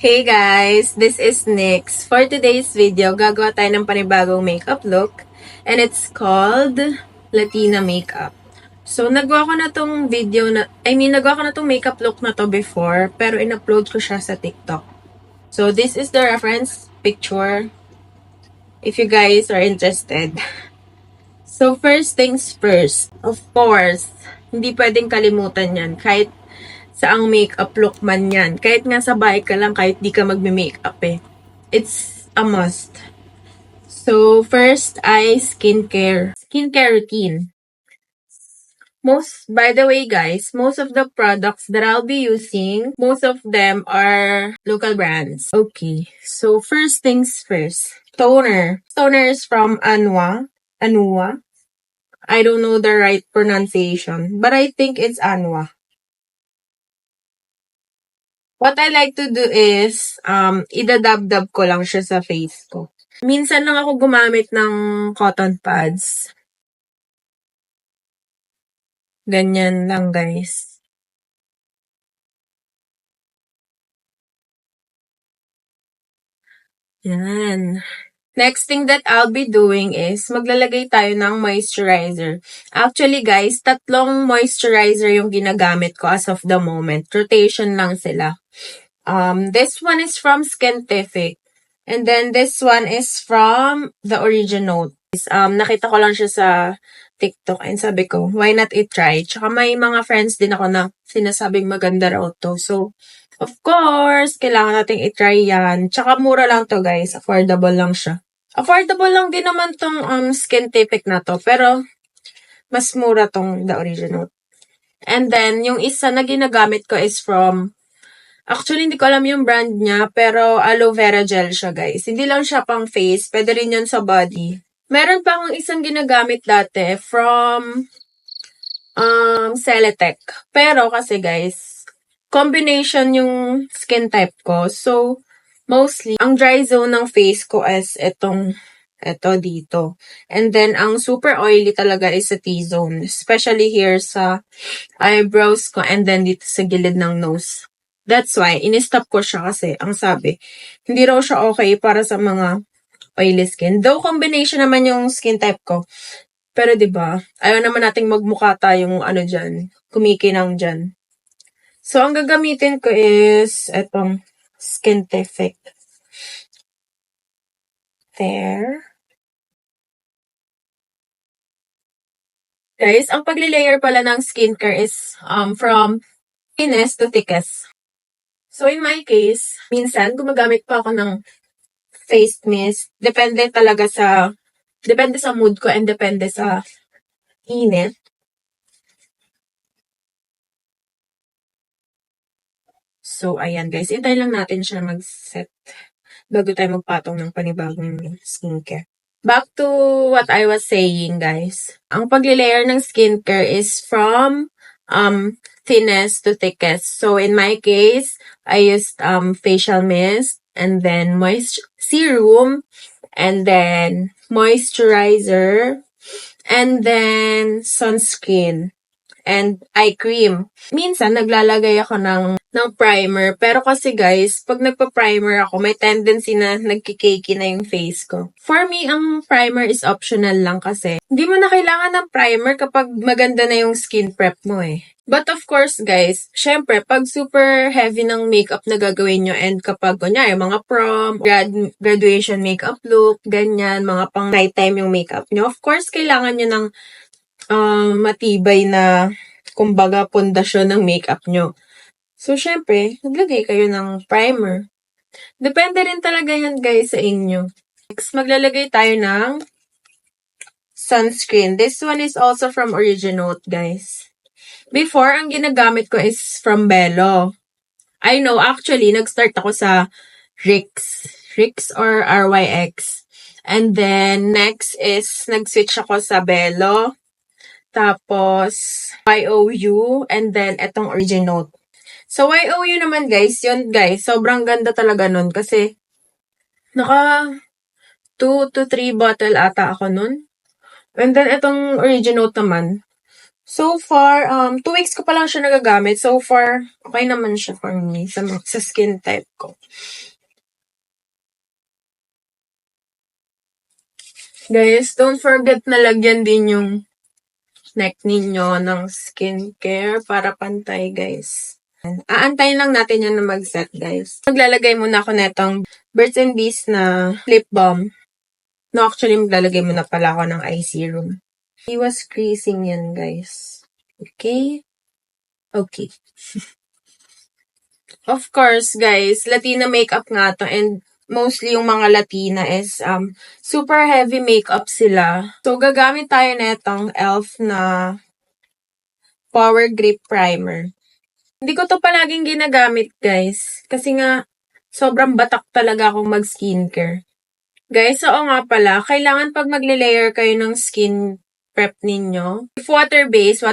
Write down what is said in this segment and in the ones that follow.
Hey guys! This is Nyx. For today's video, gagawa tayo ng panibagong makeup look and it's called Latina Makeup. So, nagawa ko na tong nagawa ko na tong makeup look na to before pero in-upload ko siya sa TikTok. So, this is the reference picture if you guys are interested. So, first things first. Of course, hindi pwedeng kalimutan yan kahit sa ang makeup look man yan. Kahit nga sa bahay ka lang, kahit di ka magme-makeup eh. It's a must. So, first ay skincare. Skincare routine. By the way guys, most of the products that I'll be using, most of them are local brands. Okay, so first things first. Toner. Toner is from Anua. I don't know the right pronunciation, but I think it's Anua. What I like to do is, idadab-dab ko lang siya sa face ko. Minsan lang ako gumamit ng cotton pads. Ganyan lang, guys. Yan. Next thing that I'll be doing is, maglalagay tayo ng moisturizer. Actually, guys, 3 moisturizer yung ginagamit ko as of the moment. Rotation lang sila. This one is from Skintific. And then this one is from The Original. Nakita ko lang siya sa TikTok and sabi ko, why not i-try? Tsaka may mga friends din ako na sinasabing maganda raw to. So, of course, kailangan nating i-try yan. Tsaka mura lang to guys. Affordable lang siya. Affordable lang din naman tong Skintific na to. Pero, mas mura tong The Original. And then, yung isa na ginagamit ko is from actually, hindi ko alam yung brand niya, pero aloe vera gel siya, guys. Hindi lang siya pang face, pwede rin yun sa body. Meron pa akong isang ginagamit dati from Celetec. Pero kasi, guys, combination yung skin type ko. So, mostly, ang dry zone ng face ko is eto dito. And then, ang super oily talaga is sa T-zone. Especially here sa eyebrows ko and then dito sa gilid ng nose. That's why, in-stop ko siya kasi, ang sabi, hindi raw siya okay para sa mga oily skin. Though, combination naman yung skin type ko. Pero, diba, ayaw naman nating magmukha tayong dyan, kumikinang dyan. So, ang gagamitin ko is, etong Skintific. There. Guys, ang pagli-layer pala ng skincare is from thinnest to thickest. So, in my case, minsan, gumagamit pa ako ng face mist. Depende sa mood ko and depende sa init. So, ayan guys. Hintayin lang natin siya mag-set bago tayo magpatong ng panibagong skincare. Back to what I was saying, guys. Ang pagli-layer ng skincare is from thinnest to thickest. So, in my case, I used facial mist, and then serum, and then moisturizer, and then sunscreen, and eye cream. Minsan, naglalagay ako ng primer. Pero kasi guys, pag nagpa-primer ako, may tendency na nagkikakey na yung face ko. For me, ang primer is optional lang kasi hindi mo na kailangan ng primer kapag maganda na yung skin prep mo eh. But of course guys, syempre, pag super heavy ng makeup na gagawin nyo and kapag kunyari, mga prom, graduation makeup look, ganyan, mga pang nighttime yung makeup nyo, of course, kailangan nyo ng matibay na, kumbaga, pundasyon ng makeup nyo. So, syempre, naglagay kayo ng primer. Depende rin talaga yan, guys, sa inyo. Next, maglalagay tayo ng sunscreen. This one is also from Original, guys. Before, ang ginagamit ko is from Bello. I know, actually, nag-start ako sa Rix or RYX. And then, next is, nag-switch ako sa Bello. Tapos, YOU, and then, etong Original. So, YOU naman guys, yun guys, sobrang ganda talaga nun kasi naka 2 to 3 bottle ata ako nun. And then, itong Original naman, So far, 2 weeks ko pa lang siya nagagamit. So far, okay naman siya for me sa skin type ko. Guys, don't forget na lagyan din yung neck ninyo ng skincare para pantay, guys. Aantayin lang natin yan na mag-set, guys. Maglalagay muna ako netong Birds and Bees na lip balm. No, actually, maglalagay muna pala ako ng eye serum. Iwas creasing yan, guys. Okay? Okay. Of course, guys, Latina makeup nga to, and mostly yung mga Latina is super heavy makeup sila. So, gagamit tayo netong e.l.f. na Power Grip Primer. Hindi ko to palaging ginagamit, guys. Kasi nga, sobrang batak talaga akong mag-skincare. Guys, oo nga pala, kailangan pag magle-layer kayo ng skin prep ninyo, if water-based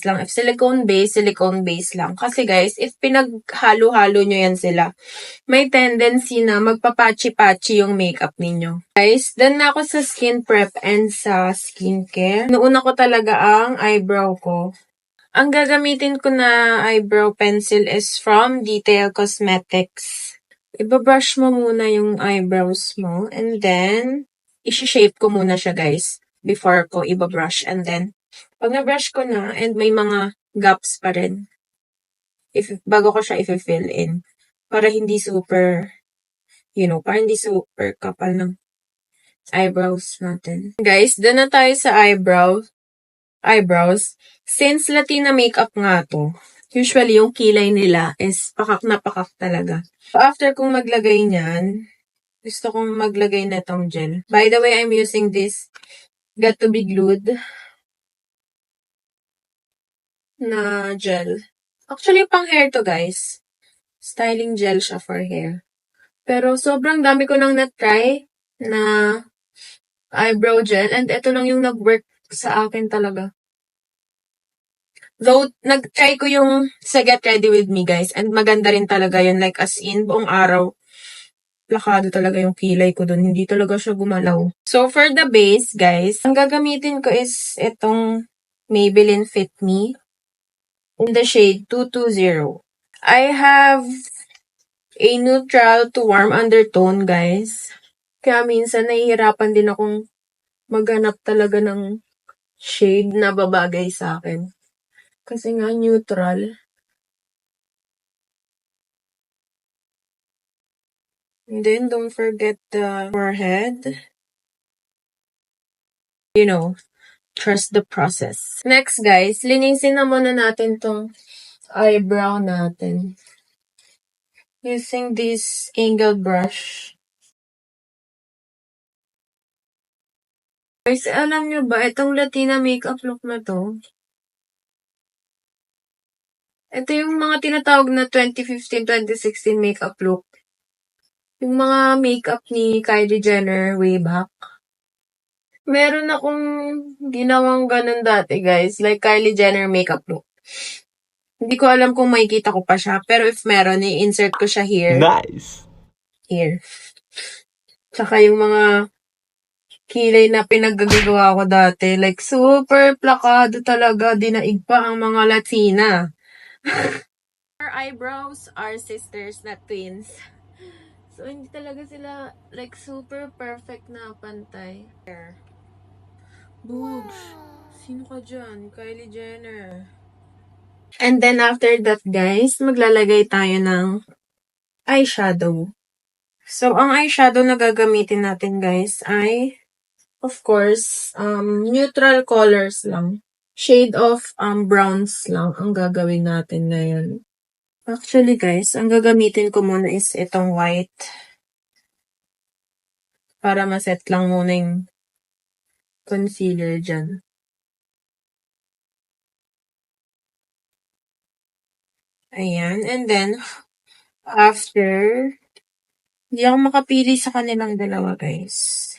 lang. If silicone-based lang. Kasi guys, if pinaghalo-halo nyo yan sila, may tendency na magpapatchy-patchy yung makeup ninyo. Guys, done na ako sa skin prep and sa skincare. Nuuna ko talaga ang eyebrow ko. Ang gagamitin ko na eyebrow pencil is from Detail Cosmetics. Ibabrush mo muna yung eyebrows mo, and then, isi-shape ko muna siya, guys, before ko ibabrush. And then, pag na-brush ko na, and may mga gaps pa rin, bago ko siya i-fill in, para hindi super, para hindi super kapal ng eyebrows natin. Guys, done na tayo sa eyebrows. Since Latina makeup nga to, usually yung kilay nila is pakak na pakak talaga. So, after kong maglagay niyan, gusto kong maglagay na tong gel. By the way, I'm using this Got to Be Glued na gel. Actually, pang hair to, guys. Styling gel siya for hair. Pero sobrang dami ko nang na-try na eyebrow gel, and ito lang yung nag-work sa akin talaga. Though, nag-try ko yung sa Get Ready With Me, guys. And maganda rin talaga yun. Like, as in, buong araw, plakado talaga yung kilay ko dun. Hindi talaga siya gumalaw. So, for the base, guys, ang gagamitin ko is itong Maybelline Fit Me in the shade 220. I have a neutral to warm undertone, guys. Kaya minsan, nahihirapan din akong maghanap talaga ng shade na babagay sa akin. Kasi nga, neutral. And then, don't forget the forehead. Trust the process. Next, guys, linisin na muna natin tong eyebrow natin. Using this angled brush. Guys, alam nyo ba, itong Latina makeup look na to, ito yung mga tinatawag na 2015-2016 makeup look. Yung mga makeup ni Kylie Jenner way back. Meron akong ginawang ganun dati, guys. Like Kylie Jenner makeup look. Hindi ko alam kung makikita ko pa siya. Pero if meron, i-insert ko siya here. Nice! Here. Tsaka yung mga kilay na pinaggagawa ko dati. Like, super plakado talaga. Dinaig pa ang mga Latina. Our eyebrows are sisters, not twins. So, hindi talaga sila, like, super perfect na pantay. Boobs. Sino ka dyan? Kylie Jenner. And then, after that, guys, maglalagay tayo ng eyeshadow. So, ang eyeshadow na gagamitin natin, guys, ay, of course, neutral colors lang. Shade of browns lang ang gagawin natin ngayon. Actually, guys, ang gagamitin ko muna is itong white. Para maset lang muna yung concealer dyan. Ayan. And then, after, hindi ako makapili sa kanilang dalawa, guys.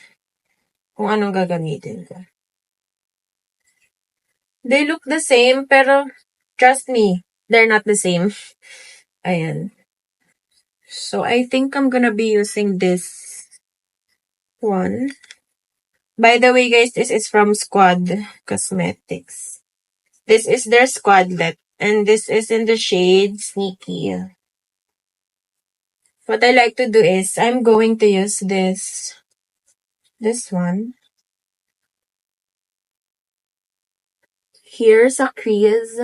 Kung anong gagamitin ko. They look the same, pero trust me, they're not the same. Ayan. So, I think I'm gonna be using this one. By the way, guys, this is from Squad Cosmetics. This is their Squadlet. And this is in the shade Sneaky. What I like to do is, I'm going to use this one. Here's a crease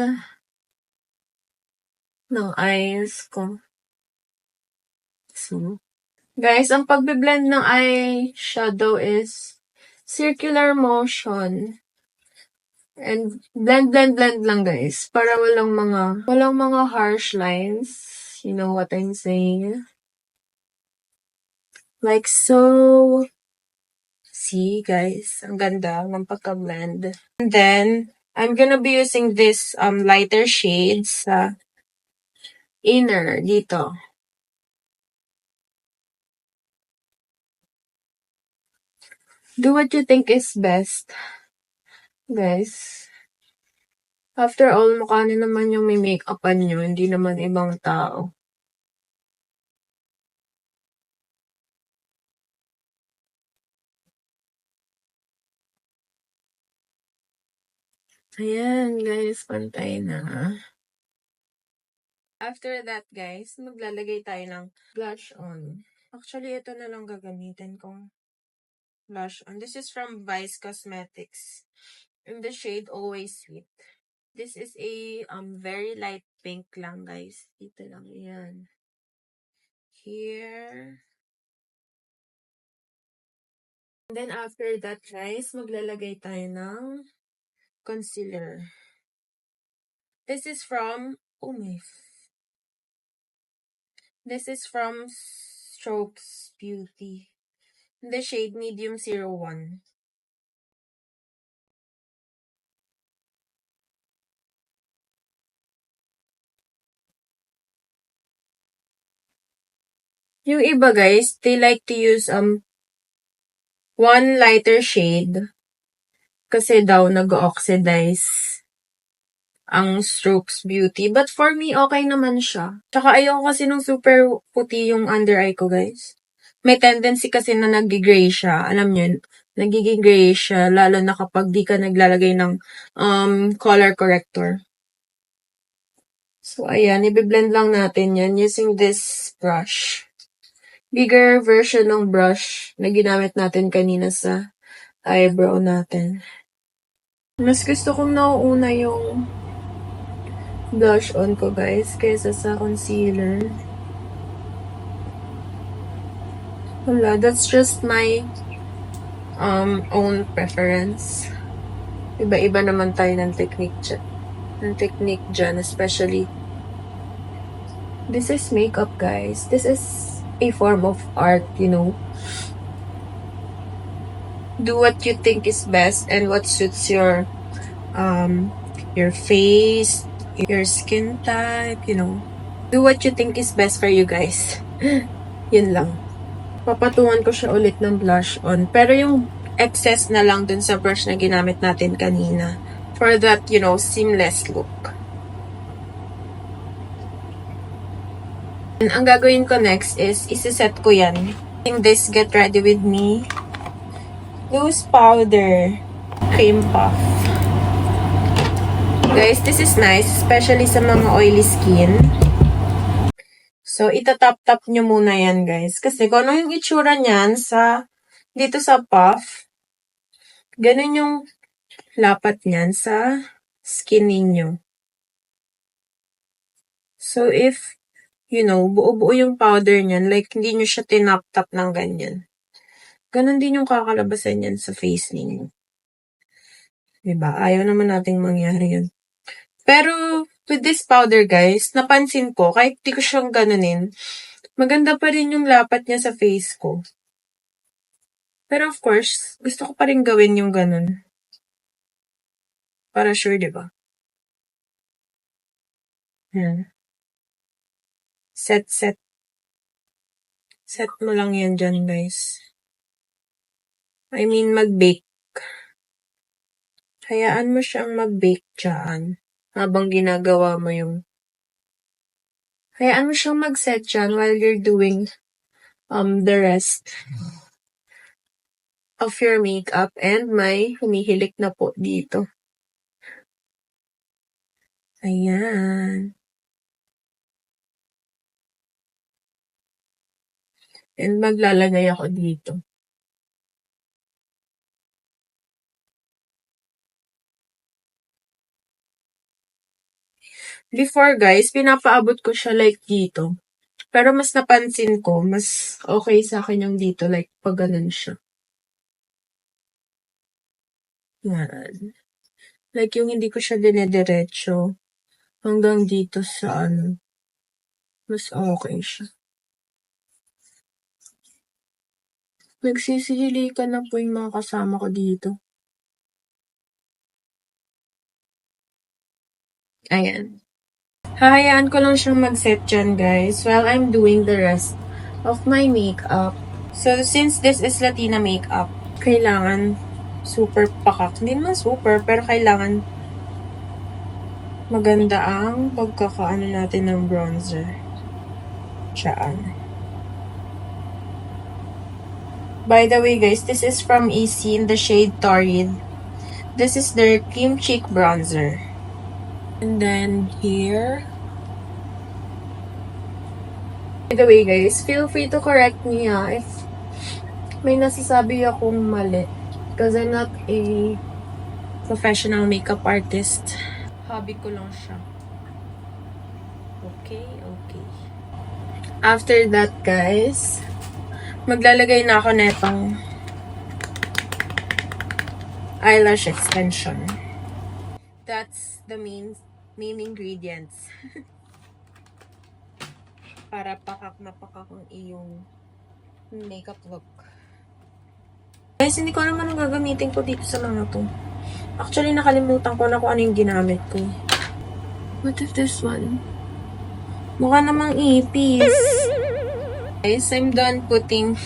ng eyes ko. So, guys, ang pagbe-blend ng eyeshadow is circular motion. And blend lang guys. Para walang mga harsh lines. You know what I'm saying? Like so. See guys, ang ganda ng pagka-blend. And then, I'm gonna be using this lighter shades sa inner dito. Do what you think is best. Guys. After all, mukha na naman yung may make-upan nyo, hindi naman ibang tao. Ayan, guys, pantay na. After that, guys, maglalagay tayo ng blush on. Actually, ito na lang gagamitin kong blush on. This is from Vice Cosmetics. In the shade Always Sweet. This is a very light pink lang, guys. Dito lang, yan. Here. And then after that, guys, maglalagay tayo ng concealer. This is from This is from Strokes Beauty. The shade Medium 01. Yung iba guys, they like to use one lighter shade kasi daw nag-oxidize ang Strokes Beauty. But for me, okay naman siya. Tsaka ayoko kasi nung super puti yung under eye ko, guys. May tendency kasi na nag-gray siya. Alam nyo, nagiging gray siya, lalo na kapag di ka naglalagay ng color corrector. So, ayan, i-blend lang natin yan using this brush. Bigger version ng brush na ginamit natin kanina sa eyebrow natin. Mas gusto kong nauuna yung blush on ko, guys, kaysa sa concealer. Wala, that's just my own preference. Iba-iba naman tayo ng technique dyan, especially this is makeup, guys. This is a form of art, you know. Do what you think is best and what suits your face, your skin type, you know. Do what you think is best for you guys. Yun lang. Papatungan ko siya ulit ng blush on. Pero yung excess na lang dun sa brush na ginamit natin kanina. For that, you know, seamless look. And ang gagawin ko next is, isi-set ko yan. In this Get Ready With Me Loose Powder Cream Puff. Guys, this is nice, especially sa mga oily skin. So, itatap-tap nyo muna yan, guys. Kasi kung ano yung itsura niyan dito sa puff, ganun yung lapat niyan sa skin ninyo. So, if, you know, buo-buo yung powder niyan, like, hindi nyo siya tinap-tap ng ganyan. Ganun din yung kakalabasan niyan sa face ninyo. Diba? Ayaw naman nating mangyari yun. Pero, with this powder, guys, napansin ko, kahit di ko siyang ganunin, maganda pa rin yung lapat niya sa face ko. Pero of course, gusto ko pa rin gawin yung ganun. Para sure, diba? Yan. Set. Set mo lang yan dyan, guys. I mean, mag-bake. Hayaan mo siyang mag-bake dyan. Habang ginagawa mo yung hayaan mo siyang mag-set dyan while you're doing the rest of your makeup. And may humihilik na po dito. Ayan. And maglalagay ako dito. Before guys, pinapaabot ko siya like dito. Pero mas napansin ko, mas okay sa akin yung dito, like pag ganun siya. Yan. Like yung hindi ko siya dinediretso hanggang dito sa ano. Mas okay siya. Nagsisihilikan na po yung mga kasama ko dito. Ayan. Hahayaan ko lang siyang mag-set dyan, guys, while I'm doing the rest of my makeup. So, since this is Latina makeup, kailangan super pakak. Hindi naman super, pero kailangan maganda ang pagkakaano natin ng bronzer. Tsaan. By the way, guys, this is from EC in the shade Torrid. This is their cream cheek bronzer. And then here. By the way, guys, feel free to correct me if may nasasabi akong mali. Because I'm not a professional makeup artist. Hobby ko lang siya. Okay. After that, guys, maglalagay na ako netong eyelash extension. That's the main ingredients. Para pakak na pakak ang iyong makeup look. Guys, hindi ko naman ang gagamitin ko dito sa mga to. Actually, nakalimutan ko na kung ano yung ginamit ko. What is this one? Mukha namang ipis. Guys, I'm done putting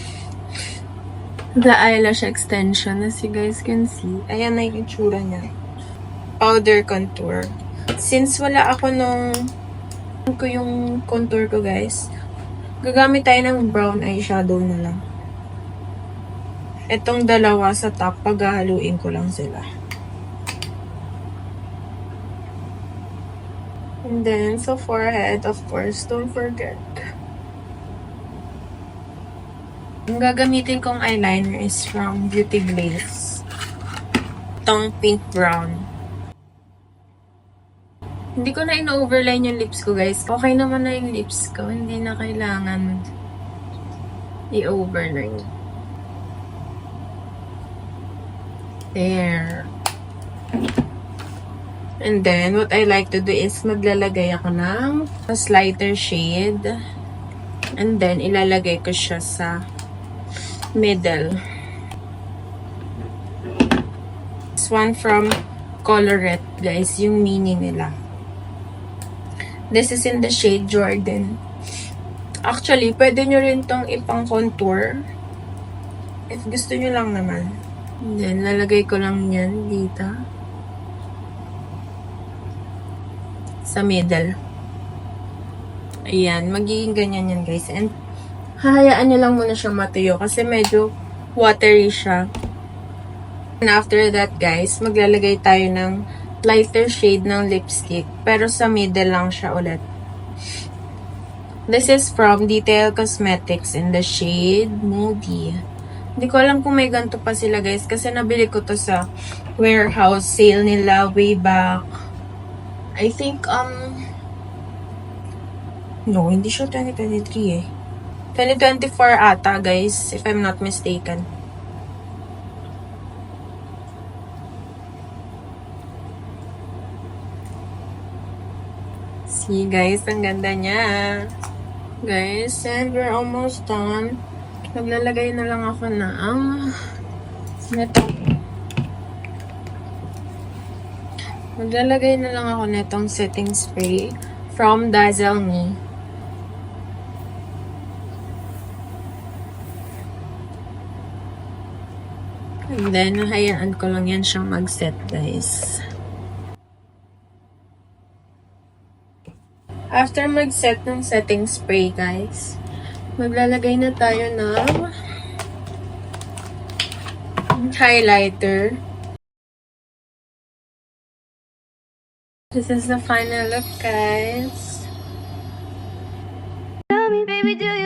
the eyelash extension. As you guys can see, ayan na yung itsura niya. Powder contour. Since wala ako ko yung contour ko, guys, gagamit tayo ng brown eyeshadow na lang. Itong dalawa sa top, paghahaluin ko lang sila. And then, sa forehead, of course, don't forget. Ang gagamitin kong eyeliner is from Beauty Glaze. Itong pink brown. Hindi ko na in-overline yung lips ko, guys. Okay naman na yung lips ko. Hindi na kailangan i-overline. There. And then, what I like to do is maglalagay ako ng mas lighter shade. And then, ilalagay ko siya sa middle. This one from Colorette, guys. Yung mini nila. This is in the shade Jordan. Actually, pwede nyo rin tong ipang contour. If gusto nyo lang naman. And then, lalagay ko lang yan dito. Sa middle. Ayan, magiging ganyan yan, guys. And, hahayaan nyo lang muna siya matuyo kasi medyo watery siya. And after that, guys, maglalagay tayo ng lighter shade ng lipstick. Pero sa middle lang siya ulit. This is from Detail Cosmetics in the shade Moody. Hindi ko alam kung may ganito pa sila, guys, kasi nabili ko to sa warehouse sale nila way back. I think, no, hindi siya 2023 eh. 2024 ata, guys, if I'm not mistaken. See, guys, ang ganda niya. Guys, and we're almost done. Maglalagay na lang ako ng neto. Maglalagay na lang ako netong setting spray from Dazzle Me. And then, hayaan ko lang yan siyang mag-set, guys. After mag-set ng setting spray, guys, maglalagay na tayo ng highlighter. This is the final look, guys. Tell me, baby, do you